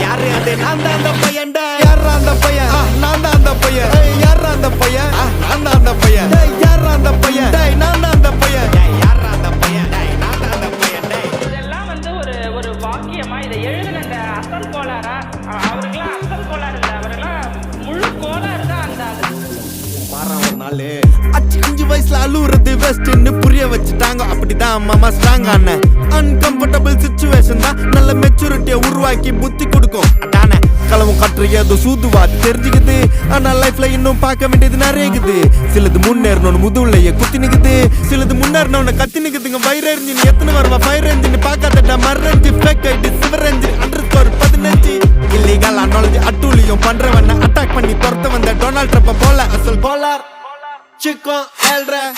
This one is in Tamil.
யாரு அது நான் தான் அந்த பையன்டா யாரா அந்த பையன் நான் தான் அந்த பையன் யாரா அந்த பையன் நான் தான் அந்த பையன் யாரா அந்த பையன் நான் தான் அந்த பையன் யாரா அந்த பையன் நான் தான் அந்த பையன் இதெல்லாம் வந்து ஒரு வாக்கியமா இதை எழுதின அந்த அசல் கோளாரா அவருக்கெல்லாம் அசல் கோளாறு இல்லை அவரெல்லாம் முழு கோளாறு தான் அந்த ஆளு 5 வயசுல அழுவுறது வெஸ்ட்னு புரிய வச்சுட்டாங்க அப்படிதான் மாமா ஸ்ட்ராங் ஆன அன்கம்ஃபர்டபிள் சிச்சுவேஷன் தான் நல்ல மெச்சூரிட்டியை உருவாக்கி புத்தி கொடுக்கும் அதானே களவும் கற்று ஏதோ சூதுவாது தெரிஞ்சுக்குது ஆனா லைஃப்ல இன்னும் பார்க்க வேண்டியது நிறையக்குது சிலது முன்னேறணும்னு முதுகுலையே குத்தி நிக்குது சிலது முன்னேறணும்னு கத்தி நிக்குதுங்க ஃபயர் என்ஜின் எத்தனை வருவா ஃபயர் என்ஜின் பார்க்காதடா மர்ரஞ்சி ஃபேக் ஐடி சிவரஞ்சி _15 இல்லீகல் நாலேஜ் அட்டூழியம் பண்றவன அட்டாக் பண்ணி துரத்த வந்த டொனால்ட் ட்ரம்ப் போல அசல் போலார் Chico, el re